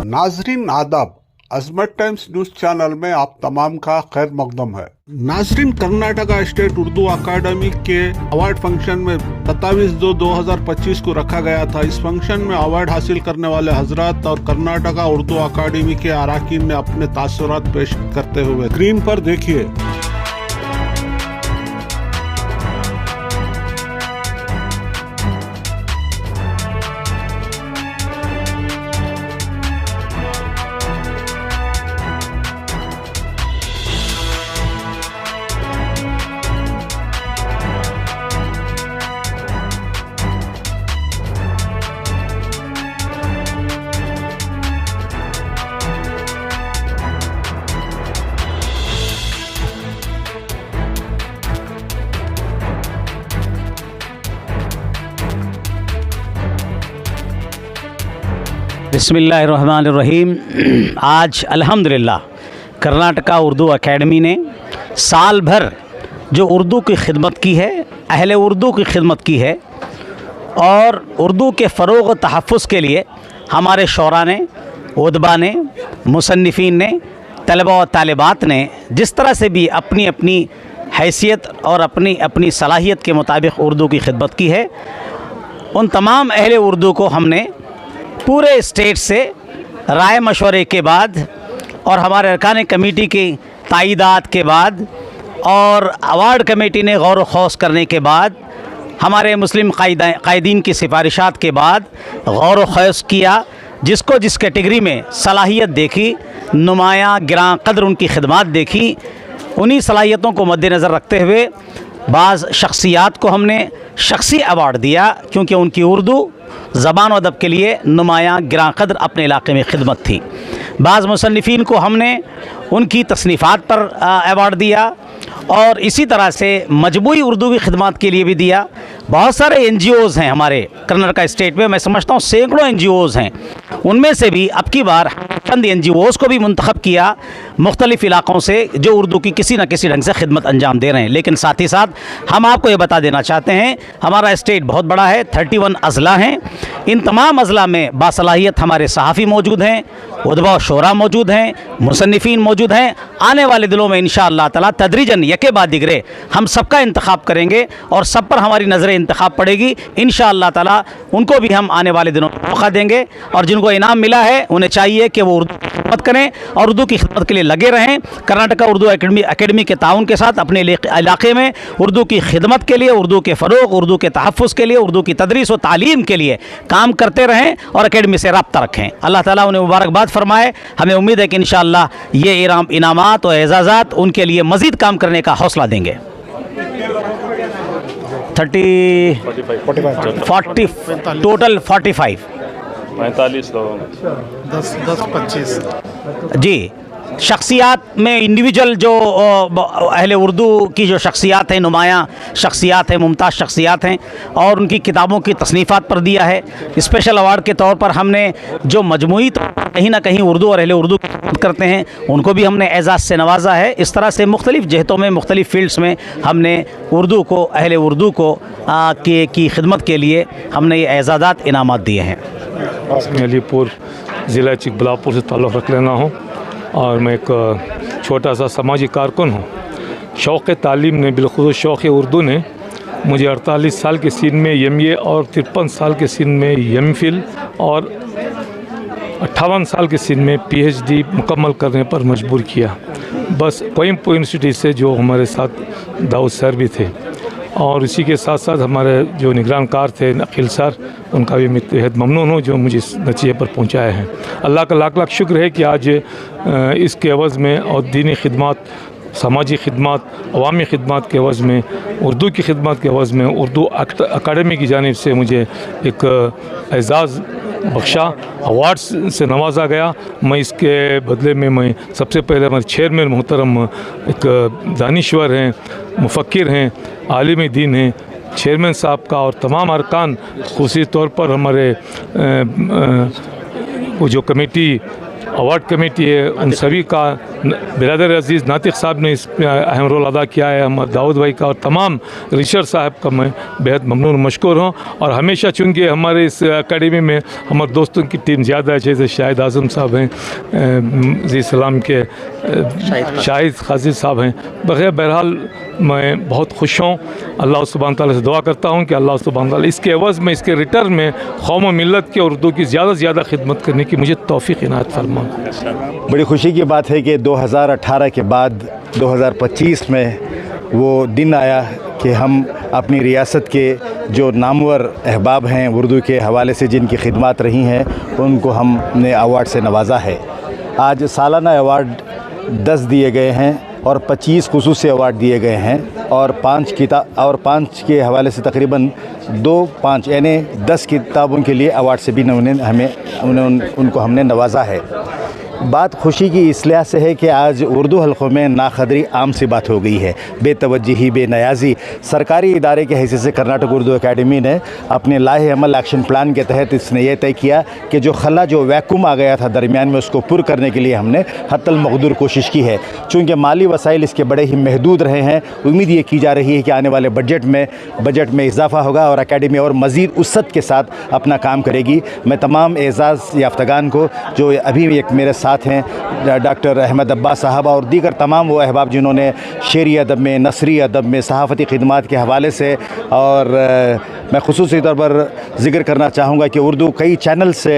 नाजरीन आदाब, अजमत times news channel में आप तमाम का खैर मकदम है। नाजरीन, कर्नाटका स्टेट उर्दू अकादमी के अवार्ड फंक्शन में 27/2/2025 को रखा गया था। इस फंक्शन में अवार्ड हासिल करने वाले हजरात और कर्नाटका उर्दू अकादमी के अरकान ने अपने तासुरात पेश करते हुए स्क्रीन पर देखिए। बिस्मिल्लाहिर्रहमानिर्रहीम। आज अल्हम्दुलिल्लाह कर्नाटका उर्दू अकेडमी ने साल भर जो उर्दू की खिदमत की है, अहले उर्दू की खिदमत की है और उर्दू के फ़रोग़ व तहफ़्फ़ुज़ के लिए हमारे शोरा ने, उदबा ने, मुसन्निफ़ीन ने, तलबा व तालिबात ने जिस तरह से भी अपनी अपनी हैसियत और अपनी अपनी सलाहियत के मुताबिक उर्दू की खिदमत की है, उन तमाम अहले उर्दू को हमने पूरे स्टेट से राय मशवरे के बाद और हमारे अरकान कमेटी की तायीदात के बाद और अवार्ड कमेटी ने गौर व खौस करने के बाद, हमारे मुस्लिम कायदीन की सिफारिशात के बाद गौर व खौस किया। जिसको जिस कैटेगरी में सलाहियत देखी, नुमाया गिरां कदर उनकी खिदमत देखी, उन्हीं सलाहियतों को मद्देनज़र रखते हुए बाज़ शख्सियात को हमने शख्सी अवार्ड दिया, क्योंकि उनकी उर्दू ज़बान व अदब के लिए नुमाया गिरां कदर अपने इलाके में खिदमत थी। बाज़ मुसन्निफ़ीन को हमने उनकी तसनीफ़ात पर अवार्ड दिया और इसी तरह से मजबूई उर्दू की खिदमत के लिए भी दिया। बहुत सारे NGOs हैं हमारे कर्नाटका स्टेट में, मैं समझता हूँ सैकड़ों NGOs हैं। उनमें से भी अब की बार चंद NGOs को भी मुंतखब किया मुख्तलिफ़ इलाक़ों से, जो उर्दू की किसी न किसी ढंग से खिदमत अंजाम दे रहे हैं। लेकिन साथ ही साथ हम आपको ये बता देना चाहते हैं, हमारा स्टेट बहुत बड़ा है, 31 अज़ला हैं। इन तमाम अज़ला में बासलाहियत हमारे सहाफ़ी मौजूद हैं, उदबा शोरा मौजूद हैं, मुसन्निफ़ीन मौजूद हैं। आने वाले दिनों में इंशाअल्लाह ताला तदरीजन यके बाद दिगरे हम सबका इंतखाब करेंगे और सब पर हमारी नज़र इंतखाब पड़ेगी। इंशाअल्लाह ताला उनको भी हम आने वाले दिनों में मौका देंगे और जिनको इनाम मिला है उन्हें चाहिए कि वो उर्दू की खिदमत करें और उर्दू की खिदमत के लिए लगे रहें। कर्नाटका उर्दू अकेडमी के ताउन के साथ अपने इलाके में उर्दू की खिदमत के लिए, उर्दू के फ़रोग़, उर्दू के तहफ़्फ़ुज़ के लिए, उर्दू की तदरीस व तालीम के लिए काम करते रहें और अकेडमी से रब्ता रखें। अल्लाह ताला उन्हें मुबारकबाद फरमाए। हमें उम्मीद है कि इंशाअल्लाह ये इनामात और एजाज़ात उनके लिए मज़ीद काम करने का हौसला देंगे। 40 टोटल 45 लोगों 10-25 जी। शख्सियात में इंडिविजुअल जो अहले उर्दू की जो शख्सियात हैं, नुमायाँ शख्सियात हैं, मुमताज़ शख्सियात हैं, और उनकी किताबों की तसनीफ़ात पर दिया है। स्पेशल अवार्ड के तौर पर हमने जो मजमूई तो कहीं ना कहीं उर्दू और अहले उर्दू की खिदमत करते हैं उनको भी हमने एज़ाज़ से नवाजा है। इस तरह से मुख्तलिफ़ जहतों में, मुख्तलिफ़ फ़ील्ड्स में हमने उर्दू को, अहले उर्दू को की खिदमत के लिए हमने ये एज़ाज़ात इनामात दिए हैं। मैं अलीपुर ज़िला चिकबल्लापुर से ताल्लुक़ रख लेना हूँ और मैं एक छोटा सा समाजी कारकुन हूँ। शौक़ तालीम ने, बिलख़ुसूस शौक़ उर्दू ने मुझे 48 साल के सिन में MA और 53 साल के सिन में MPhil और 58 साल के सिन में PhD मुकम्मल करने पर मजबूर किया। बस कोयम्बटूर यूनिवर्सिटी से जो हमारे साथ दाऊद सर भी थे और इसी के साथ साथ हमारे जो निगरान कार थे अखिल सर, उनका भी मैं बेहद ममनून हूँ जो मुझे इस नतीजे पर पहुँचाए हैं। अल्लाह का लाख लाख शुक्र है कि आज इसके एवज़ में और दीनी खिदमत, समाजी खिदमत, अवामी खिदमत के एवज़ में, उर्दू की खिदमत के एवज़ में उर्दू अकादमी की जानिब से मुझे एक एज़ाज़ बख्शा, अवार्ड से नवाजा गया। मैं इसके बदले में मैं सबसे पहले हमारे चेयरमैन मोहतरम एक दानिश्वर हैं, मुफक्किर हैं, आलिम दीन हैं, चेयरमैन साहब का और तमाम अरकान, ख़ुसूसी तौर पर हमारे वो जो कमेटी अवार्ड कमेटी है, उन सभी का, बिरादर अजीज़ नातिक साहब ने इस अहम रोल अदा किया है, हम दाऊद भाई का और तमाम रिसर्च साहब का मैं बेहद ममनून मशकूर हूँ। और हमेशा चूँकि हमारे इस अकेडमी में हमारे दोस्तों की टीम ज़्यादा है, जैसे शाहिद आज़म साहब हैं, जी सलाम के शाहिद खाजिद साहब हैं, बहरहाल मैं बहुत खुश हूँ। अल्लाह सुब्हान तआला से दुआ करता हूँ कि अल्लाह सुब्हान तआला इसके एवज़ में, इसके रिटर्न में कौम व मिल्लत के उर्दू की ज़्यादा से ज़्यादा खिदमत करने की मुझे तौफ़ीक़ इनायत फरमा। बड़ी खुशी की बात है कि 2018 के बाद 2025 में वो दिन आया कि हम अपनी रियासत के जो नामवर अहबाब हैं उर्दू के हवाले से, जिनकी खिदमत रही हैं, उनको हमने अवार्ड से नवाजा है। आज सालाना अवार्ड 10 दिए गए हैं और 25 खुसूसी अवार्ड दिए गए हैं और 5 के हवाले से तकरीबन 2-5 यानी 10 किताबों के लिए अवार्ड से भी उनको हमने नवाजा है। बात खुशी की इस लिहाज से है कि आज उर्दू हल्कों में नाखदरी आम सी बात हो गई है। बेतवज्जही, बेनयाजी सरकारी इदारे के हैसियत से कर्नाटक उर्दू अकेडमी ने अपने लाहे अमल एक्शन प्लान के तहत इसने यह तय किया कि जो खला, जो वैक्यूम आ गया था दरमियान में, उसको पुर करने के लिए हमने हत्तल मकदूर कोशिश की है। चूँकि माली वसाइल इसके बड़े ही महदूद रहे हैं, उम्मीद ये की जा रही है कि आने वाले बजट में इजाफा होगा और अकेडमी और मज़ीद वसअत के साथ अपना काम करेगी। मैं तमाम एज़ाज़ याफ्तगान को, जो अभी एक मेरे साथ हैं, डॉक्टर अहमद अब्बास साहब और दीगर तमाम वो अहबाब जिन्होंने शेरी अदब में, नसरी अदब में, सहाफ़ती खिदमात के हवाले से, और मैं ख़ुसूसी तौर पर ज़िक्र करना चाहूँगा कि उर्दू कई चैनल से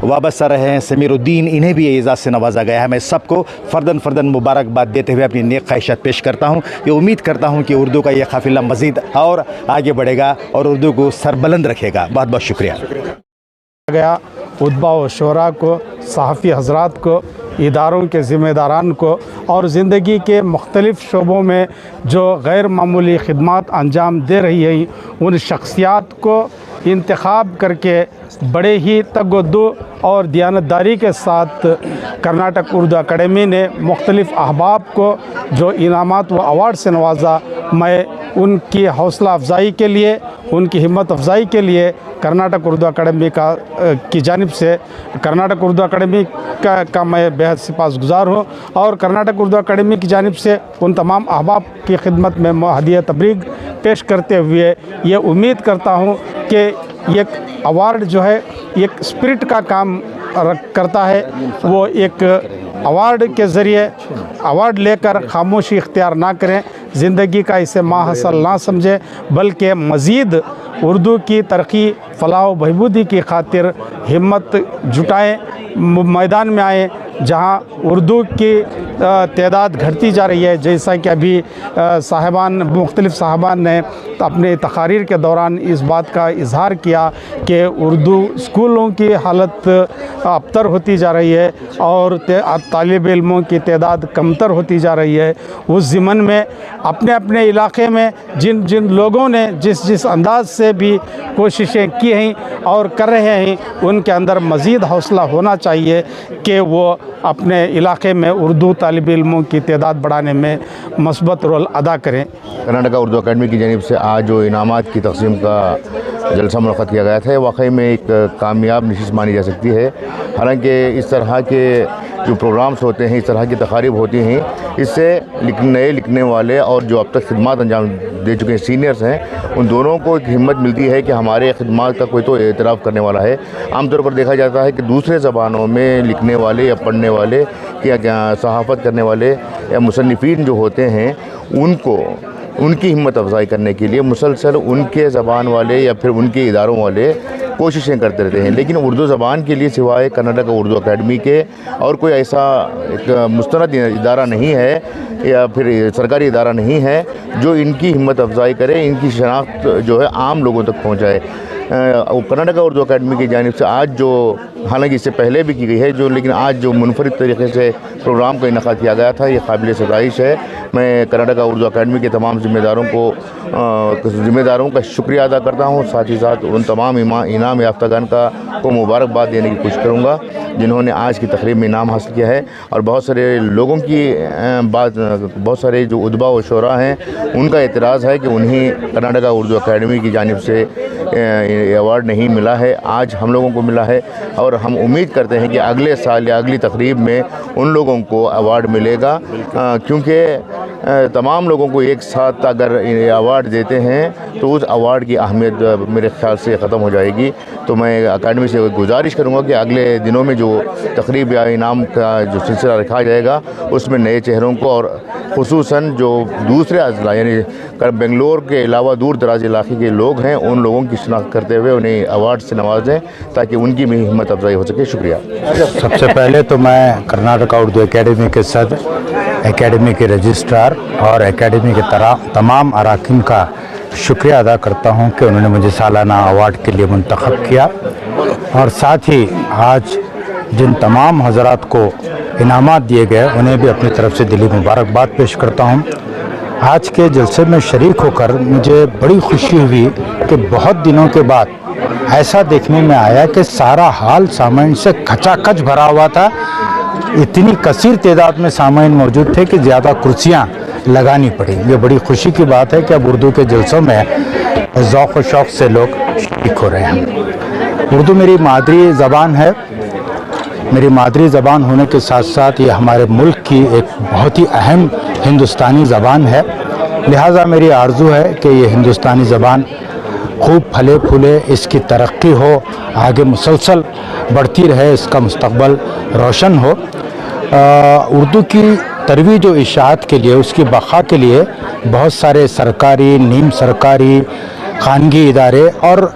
वाबस्ता रहे हैं, समीरुद्दीन, इन्हें भी एजाज़ से नवाजा गया है। मैं सबको फ़र्दन मुबारकबाद देते हुए अपनी नेक ख्वाहिशात पेश करता हूँ। ये उम्मीद करता हूँ कि उर्दू का ये काफ़िला मज़ीद और आगे बढ़ेगा और उर्दू को सरबुलंद रखेगा। बहुत बहुत शुक्रिया गया उद्बा व शोरा को, सहाफ़ी हज़रात को, इदारों के ज़िम्मेदारान को और ज़िंदगी के मुख्तलिफ़ शोबों में जो गैर मामूली खिदमत अंजाम दे रही है, उन शख्सियात को इंतखाब करके बड़े ही तगद्दो और दियानतदारी के साथ कर्नाटक उर्दू अकेडमी ने मुख्तलिफ़ अहबाब को जो इनामात व अवार्ड से नवाजा। मैं उनकी हौसला अफजाई के लिए, उनकी हिम्मत अफजाई के लिए कर्नाटक उर्दू अकेडमी की जानिब से कर्नाटक उर्दू अकेडमी का मैं बेहद सिपासगुज़ार हूँ और कर्नाटक उर्दू अकेडमी की जानिब से उन तमाम अहबाब की खिदमत में हदिया तबरीक पेश करते हुए ये उम्मीद करता हूँ कि ये अवार्ड जो है एक स्पिरिट का काम करता है। वो एक अवार्ड के ज़रिए अवार्ड लेकर खामोशी इख्तियार ना करें, ज़िंदगी का इसे माहसल ना समझें, बल्कि मज़ीद उर्दू की तरक्की, फलाह व बहबूदी की खातिर हिम्मत जुटाएं, मैदान में आएँ जहां उर्दू की तादाद घटती जा रही है। जैसा कि अभी मुख्तलिफ़ साहबान ने अपने तकारीर के दौरान इस बात का इजहार किया कि उर्दू स्कूलों की हालत अबतर होती जा रही है और तालिब इल्मों की तादाद कमतर होती जा रही है। उस ज़िमन में अपने अपने इलाक़े में जिन जिन लोगों ने जिस अंदाज से भी कोशिशें की हैं और कर रहे हैं, उनके अंदर मज़ीद हौसला होना चाहिए कि वो अपने इलाक़े में उर्दू तालिब इल्मों की तादाद बढ़ाने में मस्बत रोल अदा करें। कर्नाटक उर्दू अकेडमी की जानिब से आज जो इनामात की तक़सीम का जलसा मुनक़्क़द किया गया था, ये वाकई में एक कामयाब नशिश मानी जा सकती है। हालांकि इस तरह के जो प्रोग्राम्स होते हैं, इस तरह की तकारीब होती हैं, इससे नए लिखने वाले और जो अब तक खिदमत अंजाम दे चुके हैं सीनियर्स हैं, उन दोनों को एक हिम्मत मिलती है कि हमारे खिदमत का कोई तो एतराफ़ करने वाला है। आमतौर पर देखा जाता है कि दूसरे ज़बानों में लिखने वाले या पढ़ने वाले या सहाफ़त करने वाले या मुसन्निफ़ीन जो होते हैं, उनकी हिम्मत अफजाई करने के लिए मुसलसल उनके ज़बान वाले या फिर उनके इदारों वाले कोशिशें करते रहते हैं। लेकिन उर्दू ज़बान के लिए सिवाय कर्नाटक उर्दू अकेडमी के और कोई ऐसा एक मुस्तनद इदारा नहीं है या फिर सरकारी इदारा नहीं है जो इनकी हिम्मत अफजाई करे, इनकी शनाख्त जो है आम लोगों तक पहुँचाए। कर्नाटक उर्दू अकेडमी की जानिब से आज जो, हालांकि इससे पहले भी की गई है लेकिन आज जो मुनफरिद तरीके से प्रोग्राम का इनक़ाद किया गया था, ये काबिल सताइश है। मैं कर्नाटक उर्दू अकेडमी के तमाम ज़िम्मेदारों का शुक्रिया अदा करता हूँ। साथ ही साथ उन तमाम इनाम याफ्तागान को मुबारकबाद देने की कोशिश करूँगा जिन्होंने आज की तकरीब में इनाम हासिल किया है। और बहुत सारे लोगों की बहुत सारे जो उद्बा व शोरा हैं, उनका एतराज़ है कि उन्हें कर्नाटक उर्दू अकेडमी की जानिब से अवार्ड नहीं मिला है, आज हम लोगों को मिला है और हम उम्मीद करते हैं कि अगले साल या अगली तकरीब में उन लोगों को अवार्ड मिलेगा, क्योंकि तमाम लोगों को एक साथ अगर अवार्ड देते हैं तो उस अवार्ड की अहमियत मेरे ख्याल से ख़त्म हो जाएगी। तो मैं अकादमी से गुजारिश करूंगा कि अगले दिनों में जो तकरीब या इनाम का जो सिलसिला रखा जाएगा उसमें नए चेहरों को और खुसूसन जो दूसरे अजला यानी बेंगलोर के अलावा दूर दराज इलाके के लोग हैं उन लोगों की शिनाख्त करते हुए उन्हें अवार्ड से नवाजें ताकि उनकी भी हिम्मत अफजाई हो सके। शुक्रिया। सबसे पहले तो मैं कर्नाटका उर्दू एकेडमी के सदर, एकेडमी के रजिस्ट्रार और एकेडमी के तमाम अरकान का शुक्रिया अदा करता हूं कि उन्होंने मुझे सालाना अवार्ड के लिए मुंतखब किया, और साथ ही आज जिन तमाम हजरात को इनामात दिए गए उन्हें भी अपनी तरफ से दिली मुबारकबाद पेश करता हूं। आज के जलसे में शरीक होकर मुझे बड़ी खुशी हुई कि बहुत दिनों के बाद ऐसा देखने में आया कि सारा हाल सामाइन से खचाखच भरा हुआ था। इतनी कसीर तादाद में सामाइन मौजूद थे कि ज़्यादा कुर्सियाँ लगानी पड़ी। ये बड़ी खुशी की बात है कि अब उर्दू के जलसों में ज़ौक़ व शौक़ से लोग शरीक हो रहे हैं। उर्दू मेरी मादरी ज़बान है। मेरी मादरी ज़बान होने के साथ साथ ये हमारे मुल्क की एक बहुत ही अहम हिंदुस्तानी ज़बान है। लिहाजा मेरी आरज़ू है कि ये हिंदुस्तानी ज़बान खूब फले फूले, इसकी तरक्की हो, आगे मुसलसल बढ़ती रहे, इसका मुस्तक़बल रोशन हो। उर्दू की तरवीज व इशाअत के लिए, उसकी बक़ा के लिए बहुत सारे सरकारी, नीम सरकारी, खानगी इदारे और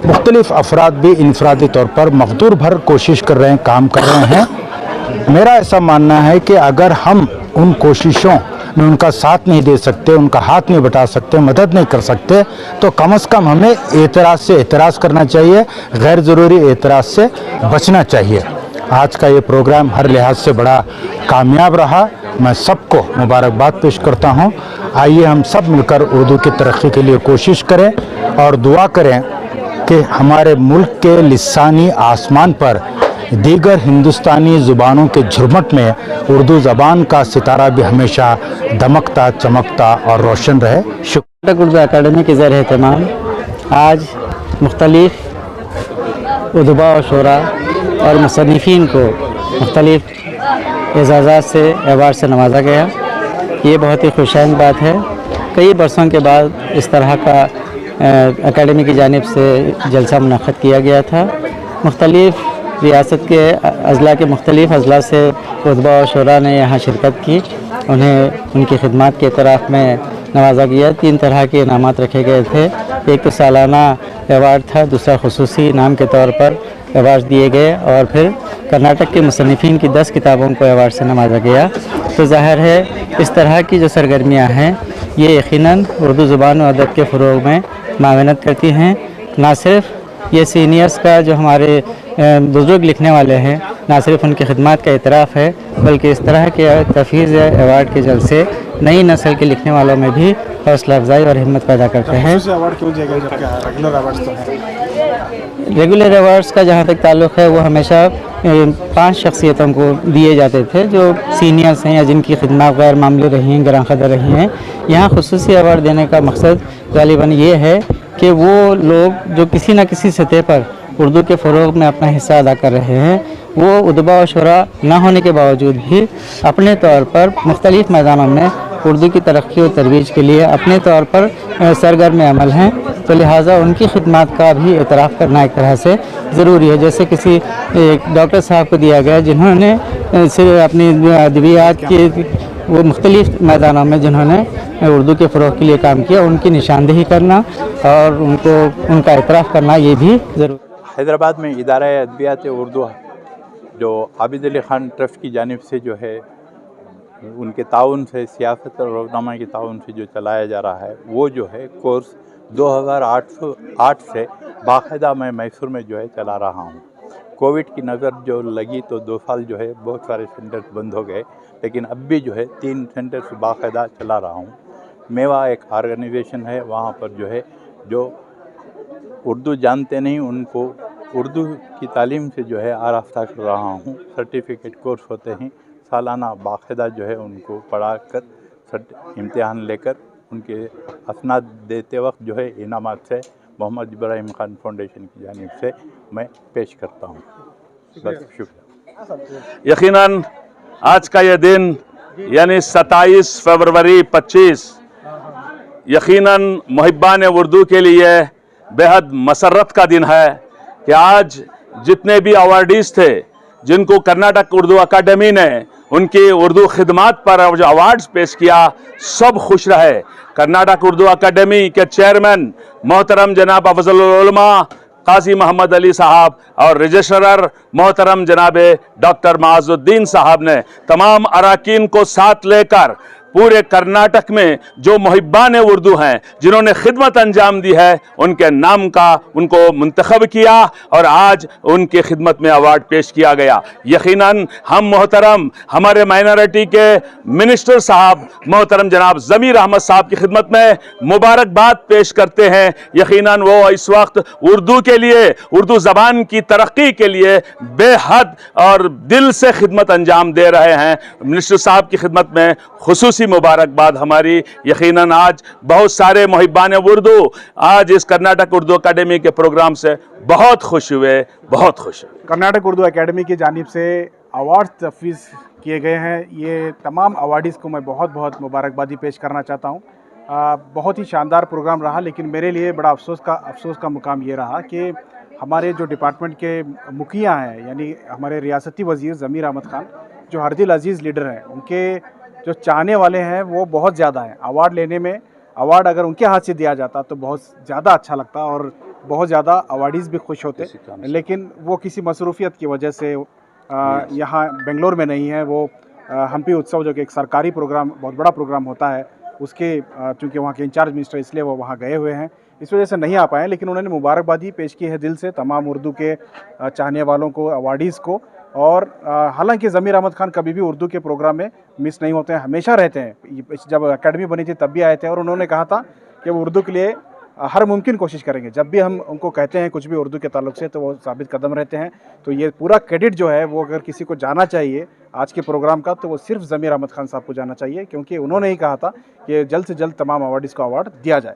मुख्तलिफ़ अफराद भी इनफरादी तौर पर मक़दूर भर कोशिश कर रहे हैं, काम कर रहे हैं। मेरा ऐसा मानना है कि अगर हम उन कोशिशों में उनका साथ नहीं दे सकते, उनका हाथ नहीं बटा सकते, मदद नहीं कर सकते, तो कम से कम हमें एतराज़ से एतराज़ करना चाहिए, गैर ज़रूरी एतराज़ से बचना चाहिए। आज का ये प्रोग्राम हर लिहाज से बड़ा कामयाब रहा। मैं सबको मुबारकबाद पेश करता हूँ। आइए हम सब मिलकर उर्दू की तरक्की के लिए कोशिश करें और दुआ करें कि हमारे मुल्क के लिसानी आसमान पर दीगर हिंदुस्तानी ज़ुबानों के झुरमट में उर्दू ज़बान का सितारा भी हमेशा दमकता, चमकता और रोशन रहे। कर्नाटक उर्दू अकादमी के ज़रिए तमाम आज मुख्तलिफ़ उदबा और शोरा और मुसन्निफ़ीन को मुख्तलिफ़ एजाज़ात से, अवार्ड से नवाजा गया। ये बहुत ही खुशाइन बात है। कई बरसों के बाद इस तरह का अकादमी की जानिब से जलसा मुनक़्क़द किया गया था। मुख्तलिफ़ रियासत के अज़ला के मुख्तलिफ़ अज़ला से उदबा और शोरा ने यहाँ शिरकत की, उन्हें उनकी खिदमत के तरफ में नवाजा गया। 3 तरह के इनामात रखे गए थे। एक तो सालाना अवार्ड था, दूसरा खुसूसी इनाम के तौर पर अवार्ड दिए गए, और फिर कर्नाटक के मुसन्निफ़ीन की 10 किताबों को अवार्ड से नवाजा गया। तो ज़ाहिर है इस तरह की जो सरगर्मियाँ हैं ये यकीनन उर्दू ज़ुबान और अदब के फ़रोग़ में मावनत करती हैं। ना सिर्फ ये सीनियर्स का जो हमारे बुज़ुर्ग लिखने वाले हैं, ना सिर्फ उनकी खिदमत का इतराफ़ है, बल्कि इस तरह के तफवीज़ अवार्ड के जलसे नई नस्ल के लिखने वालों में भी हौसला अफजाई और हिम्मत पैदा करते हैं। अवार्ड क्यों दिया गया जबकि रेगुलर अवार्ड्स तो हैं? रेगुलर अवार्ड्स का जहाँ तक ताल्लुक़ है वो हमेशा 5 शख्सियतों को दिए जाते थे जो सीनियर्स हैं या जिनकी खिदमत गैर मामूली रही हैं, ग्रां कदर रही हैं। यहाँ खुसूसी अवार्ड देने का मकसद ग़ालिबन ये है कि वो लोग जो किसी न किसी सतह पर उर्दू के फ़रोग़ में अपना हिस्सा अदा कर रहे हैं, वो उदबा और शुरा ना होने के बावजूद भी अपने तौर पर मुख्तलिफ़ मैदानों में उर्दू की तरक्की और तरवीज के लिए अपने तौर पर सरगर्म अमल हैं। तो लिहाजा उनकी खिदमत का भी एतराफ़ करना एक तरह से ज़रूरी है। जैसे किसी एक डॉक्टर साहब को दिया गया जिन्होंने सिर्फ अपनी अदवियात के वो मुख्तलिफ़ मैदानों में जिन्होंने उर्दू के फ़रोग़ के लिए काम किया, उनकी निशानदेही करना और उनको उनका एतराफ़ करना ये भी ज़रूरी। हैदराबाद में इदारा अदबियात उर्दू जो आबिद अली ख़ान ट्रस्ट की जानिब से जो है उनके ताउन से, सियासत और रोज़नामा के ताउन से जो चलाया जा रहा है, वो जो है कोर्स 2008 से बाकायदा मैं मैसूर में जो है चला रहा हूँ। कोविड की नज़र जो लगी तो 2 साल जो है बहुत सारे सेंटर्स बंद हो गए, लेकिन अब भी जो है 3 सेंटर्स बाकायदा चला रहा हूँ। मेवा एक ऑर्गेनाइजेशन है, वहाँ पर जो है जो उर्दू जानते नहीं उनको उर्दू की तालीम से जो है आराफ्ता कर रहा हूँ। सर्टिफिकेट कोर्स होते हैं सालाना, बाकायदा जो है उनको पढ़ा कर इम्तिहान लेकर उनके असनाद देते वक्त जो है इनामात से मोहम्मद इब्राहिम खान फाउंडेशन की जानिब से मैं पेश करता हूँ। बस शुक्रिया। यकीनन आज का ये दिन यानी 27 फरवरी 25 यकीनन मुहिब्बान उर्दू के लिए बेहद मसरत का दिन है कि आज जितने भी अवार्डीज थे जिनको कर्नाटक उर्दू अकादमी ने उनकी उर्दू खिदमात पर जो अवार्ड्स पेश किया, सब खुश रहे। कर्नाटक उर्दू अकादमी के चेयरमैन मोहतरम जनाब अफजल उलमा काजी मोहम्मद अली साहब और रजिस्ट्रार मोहतरम जनाब डॉक्टर माजुद्दीन साहब ने तमाम अरकान को साथ लेकर पूरे कर्नाटक में जो मुहिब्बान उर्दू हैं जिन्होंने खिदमत अंजाम दी है उनके नाम का उनको मुंतखब किया और आज उनके खिदमत में अवार्ड पेश किया गया। यकीनन हम मोहतरम हमारे माइनॉरिटी के मिनिस्टर साहब मोहतरम जनाब ज़मीर अहमद साहब की खिदमत में मुबारकबाद पेश करते हैं। यकीनन वो इस वक्त उर्दू के लिए, उर्दू ज़बान की तरक्की के लिए बेहद और दिल से खिदमत अंजाम दे रहे हैं। मिनिस्टर साहब की खिदमत में खुसूसी मुबारकबाद हमारी। यकीनन आज बहुत सारे मुहिब्बान उर्दू आज इस कर्नाटक उर्दू अकादमी के प्रोग्राम से बहुत खुश हुए, बहुत खुश हुए। कर्नाटक उर्दू अकेडमी की जानिब से अवार्ड तफवीज़ किए गए हैं। ये तमाम अवार्डीज़ को मैं बहुत बहुत मुबारकबादी पेश करना चाहता हूँ। बहुत ही शानदार प्रोग्राम रहा, लेकिन मेरे लिए बड़ा अफसोस का मुकाम ये रहा कि हमारे जो डिपार्टमेंट के मुखिया हैं, यानी हमारे रियासती वज़ीर ज़मीर अहमद ख़ान, जो हरदिल अजीज़ लीडर हैं, उनके जो चाहने वाले हैं वो बहुत ज़्यादा हैं। अवार्ड लेने में, अवार्ड अगर उनके हाथ से दिया जाता तो बहुत ज़्यादा अच्छा लगता और बहुत ज़्यादा अवार्डीज़ भी खुश होते, लेकिन वो किसी मसरूफियत की वजह से यहाँ बेंगलोर में नहीं है। वो हम्पी उत्सव जो कि एक सरकारी प्रोग्राम, बहुत बड़ा प्रोग्राम होता है, उसके चूँकि वहाँ के इंचार्ज मिनिस्टर इसलिए वो वहाँ गए हुए हैं, इस वजह से नहीं आ पाए। लेकिन उन्होंने मुबारकबादी पेश की है दिल से तमाम उर्दू के चाहने वालों को, अवार्डीज़ को। और हालांकि ज़मीर अहमद ख़ान कभी भी उर्दू के प्रोग्राम में मिस नहीं होते हैं, हमेशा रहते हैं। जब अकेडमी बनी थी तब भी आए थे और उन्होंने कहा था कि वो उर्दू के लिए हर मुमकिन कोशिश करेंगे। जब भी हम उनको कहते हैं कुछ भी उर्दू के ताल्लुक से तो वो साबित कदम रहते हैं। तो ये पूरा क्रेडिट जो है वो अगर किसी को जाना चाहिए आज के प्रोग्राम का तो वो सिर्फ ज़मीर अहमद ख़ान साहब को जाना चाहिए, क्योंकि उन्होंने ही कहा था कि जल्द से जल्द तमाम अवार्डीज़ को अवार्ड दिया जाए।